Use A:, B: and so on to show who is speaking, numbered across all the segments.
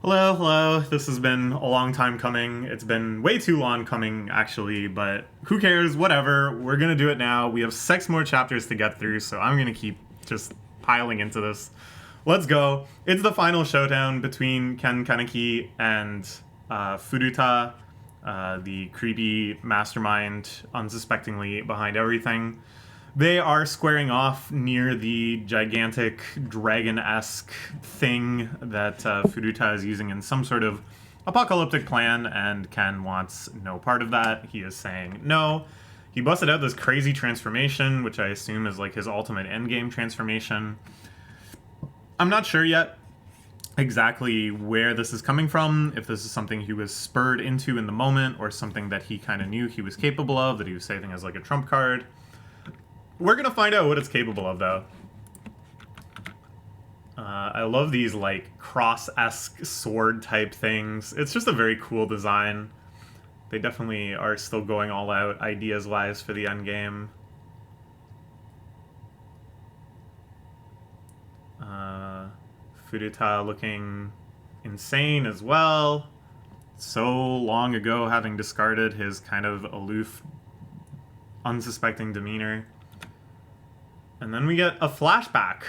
A: Hello, hello. This has been a long time coming. It's been way too long coming, actually, but who cares? Whatever. We're gonna do it now. We have 6 more chapters to get through, so I'm gonna keep just piling into this. Let's go. It's the final showdown between Ken Kaneki and Furuta, the creepy mastermind unsuspectingly behind everything. They are squaring off near the gigantic dragon-esque thing that Furuta is using in some sort of apocalyptic plan, and Ken wants no part of that. He is saying no. He busted out this crazy transformation, which I assume is like his ultimate endgame transformation. I'm not sure yet exactly where this is coming from, if this is something he was spurred into in the moment, or something that he kind of knew he was capable of, that he was saving as like a trump card. We're gonna find out what it's capable of, though. I love these, like, cross-esque sword-type things. It's just a very cool design. They definitely are still going all out, ideas-wise, for the endgame. Furuta looking insane as well. So long ago, having discarded his kind of aloof, unsuspecting demeanor. And then we get a flashback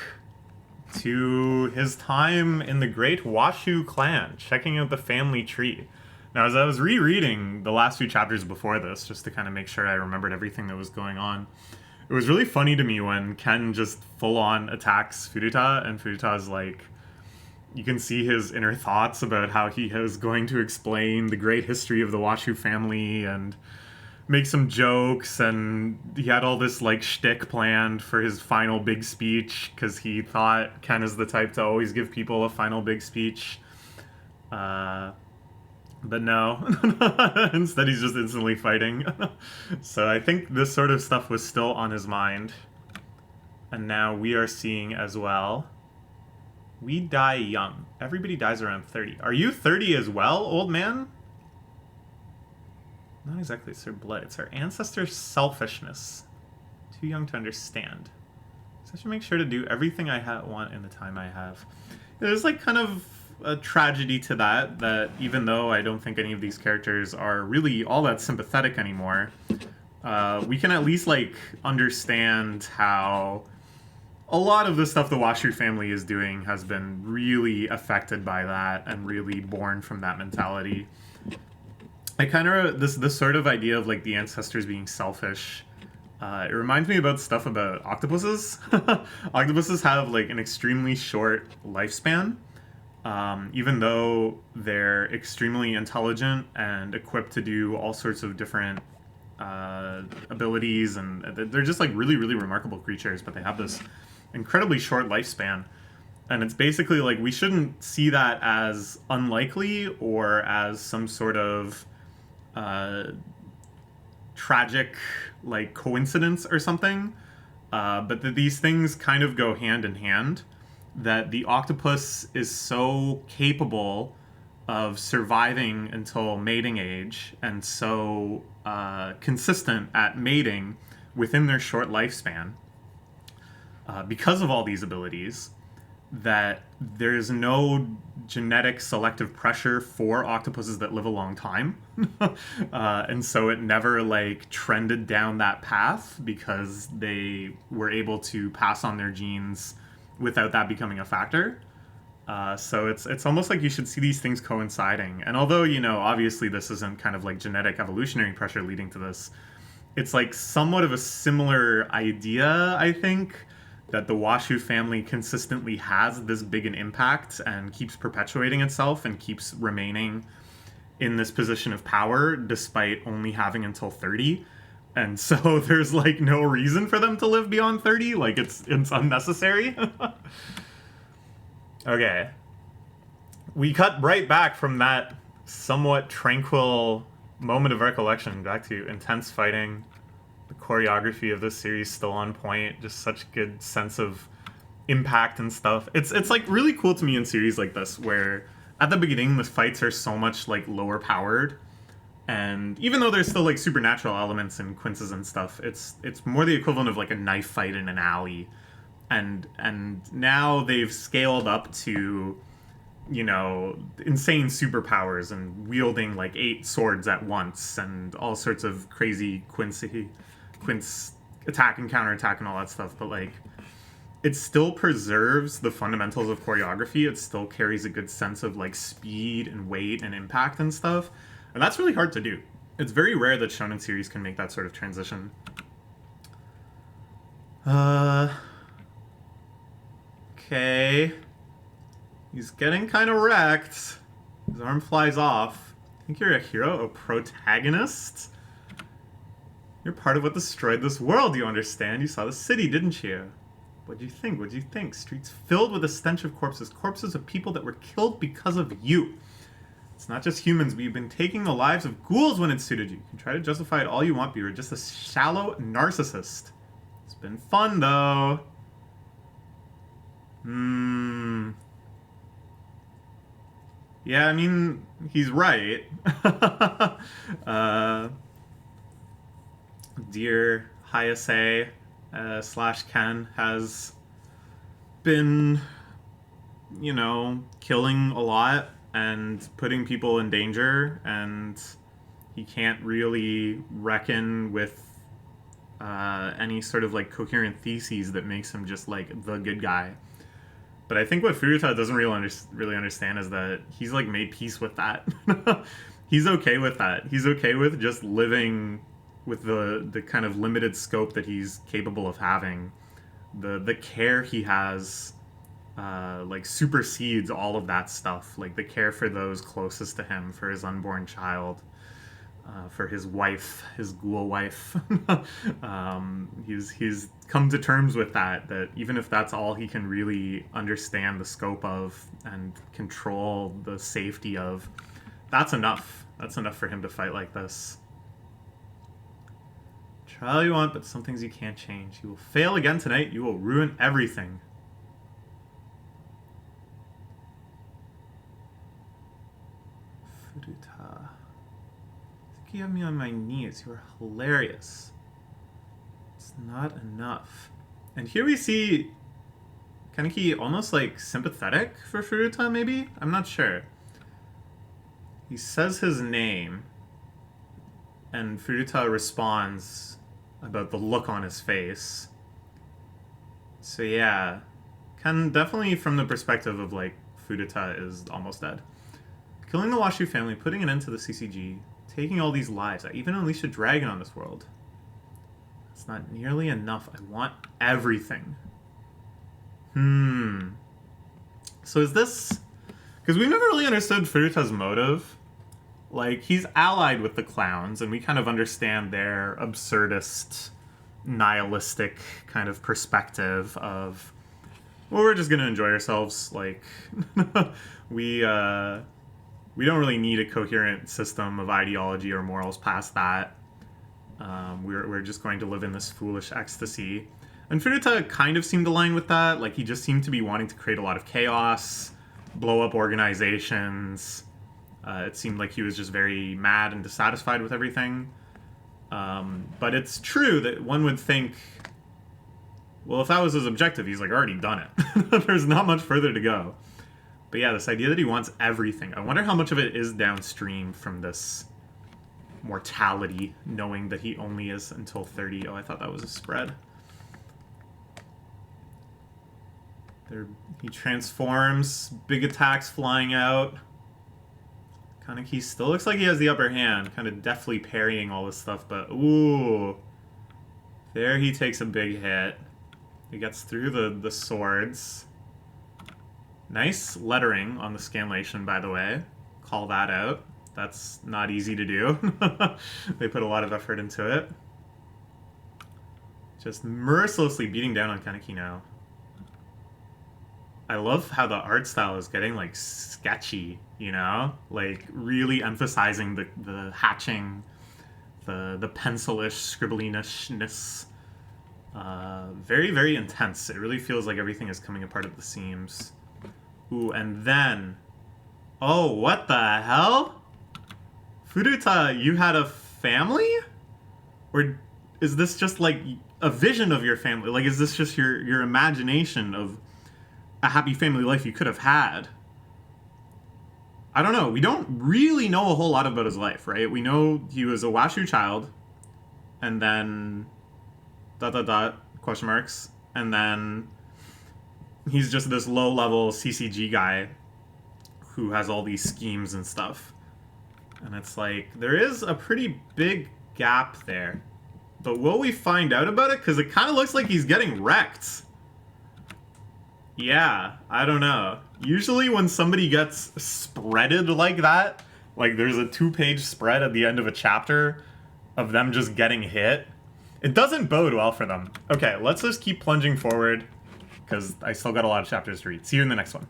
A: to his time in the Great Washu clan, checking out the family tree. Now, as I was rereading the last few chapters before this, just to kind of make sure I remembered everything that was going on, it was really funny to me when Ken just full-on attacks Furuta, and Furuta's like, you can see his inner thoughts about how he is going to explain the great history of the Washu family and make some jokes, and he had all this like shtick planned for his final big speech because he thought Ken is the type to always give people a final big speech. But no, instead he's just instantly fighting. So I think this sort of stuff was still on his mind. And now we are seeing as well, we die young. Everybody dies around 30. Are you 30 as well, old man? Not exactly, it's their blood. It's our ancestors' selfishness. Too young to understand. So I should make sure to do everything I want in the time I have. There's like kind of a tragedy to that even though I don't think any of these characters are really all that sympathetic anymore, we can at least like understand how a lot of the stuff the Washu family is doing has been really affected by that and really born from that mentality. I kind of this sort of idea of like the ancestors being selfish. It reminds me about stuff about octopuses. Octopuses have like an extremely short lifespan, even though they're extremely intelligent and equipped to do all sorts of different abilities, and they're just like really, really remarkable creatures. But they have this incredibly short lifespan. And it's basically like we shouldn't see that as unlikely or as some sort of tragic like coincidence or something, but that these things kind of go hand in hand, that the octopus is so capable of surviving until mating age and so consistent at mating within their short lifespan because of all these abilities, that there's no genetic selective pressure for octopuses that live a long time. And so it never like trended down that path because they were able to pass on their genes without that becoming a factor. So it's almost like you should see these things coinciding. And although, you know, obviously this isn't kind of like genetic evolutionary pressure leading to this, it's like somewhat of a similar idea, I think, that the Washu family consistently has this big an impact and keeps perpetuating itself and keeps remaining in this position of power despite only having until 30. And so there's like no reason for them to live beyond 30. Like it's unnecessary. Okay. We cut right back from that somewhat tranquil moment of recollection back to intense fighting. The choreography of this series still on point, just such good sense of impact and stuff. It's like really cool to me in series like this where at the beginning the fights are so much like lower powered, and even though there's still like supernatural elements and quinces and stuff, it's more the equivalent of like a knife fight in an alley, and now they've scaled up to you know, insane superpowers and wielding like 8 swords at once and all sorts of crazy quince attack and counterattack and all that stuff. But like, it still preserves the fundamentals of choreography. It still carries a good sense of like speed and weight and impact and stuff. And that's really hard to do. It's very rare that shonen series can make that sort of transition. Okay. He's getting kind of wrecked. His arm flies off. Think you're a hero? A protagonist? You're part of what destroyed this world, you understand? You saw the city, didn't you? What'd you think? What'd you think? Streets filled with a stench of corpses. Corpses of people that were killed because of you. It's not just humans, but you've been taking the lives of ghouls when it suited you. You can try to justify it all you want, but you're just a shallow narcissist. It's been fun, though. Yeah, I mean, he's right. Dear Hayase / Ken has been, you know, killing a lot and putting people in danger, and he can't really reckon with any sort of like coherent theses that makes him just like the good guy. But I think what Furuta doesn't really understand is that he's like made peace with that. He's okay with that. He's okay with just living with the kind of limited scope that he's capable of having. The care he has like supersedes all of that stuff. Like the care for those closest to him, for his unborn child, for his wife, his ghoul wife. He's come to terms with that even if that's all he can really understand the scope of and control the safety of, that's enough. That's enough for him to fight like this. Try all you want, but some things you can't change. You will fail again tonight. You will ruin everything. Furuta. You have me on my knees. You are hilarious. It's not enough. And here we see Kaneki almost like sympathetic for Furuta, maybe? I'm not sure. He says his name, and Furuta responds about the look on his face. So yeah, Ken definitely from the perspective of like Furuta is almost dead. Killing the Washu family, putting an end to the CCG, taking all these lives. I even unleashed a dragon on this world. It's not nearly enough. I want everything. So is this... Because we've never really understood Furuta's motive. Like, he's allied with the clowns, and we kind of understand their absurdist, nihilistic kind of perspective of, well, we're just going to enjoy ourselves. Like, we don't really need a coherent system of ideology or morals past that. We're just going to live in this foolish ecstasy. And Furuta kind of seemed aligned with that. Like, he just seemed to be wanting to create a lot of chaos, blow up organizations. It seemed like he was just very mad and dissatisfied with everything. But it's true that one would think, well, if that was his objective, he's like already done it. There's not much further to go. But yeah, this idea that he wants everything. I wonder how much of it is downstream from this mortality, knowing that he only is until 30. Oh, I thought that was a spread. He transforms, big attacks flying out. Kaneki still looks like he has the upper hand, kind of deftly parrying all this stuff, but ooh. There he takes a big hit. He gets through the swords. Nice lettering on the scanlation, by the way. Call that out. That's not easy to do. They put a lot of effort into it. Just mercilessly beating down on Kaneki now. I love how the art style is getting, like, sketchy, you know? Like, really emphasizing the hatching, the pencil-ish, scribbliness. Very, very intense. It really feels like everything is coming apart at the seams. Ooh, and then... Oh, what the hell? Furuta, you had a family? Or is this just, like, a vision of your family? Like, is this just your imagination of a happy family life you could have had? I don't know. We don't really know a whole lot about his life, right? We know he was a Washu child, and then dot dot dot question marks, and then he's just this low-level CCG guy who has all these schemes and stuff. And it's like, there is a pretty big gap there. But will we find out about it? Because it kind of looks like he's getting wrecked. Yeah, I don't know. Usually when somebody gets spreaded like that, like there's a 2-page spread at the end of a chapter of them just getting hit, it doesn't bode well for them. Okay, let's just keep plunging forward, because I still got a lot of chapters to read. See you in the next one.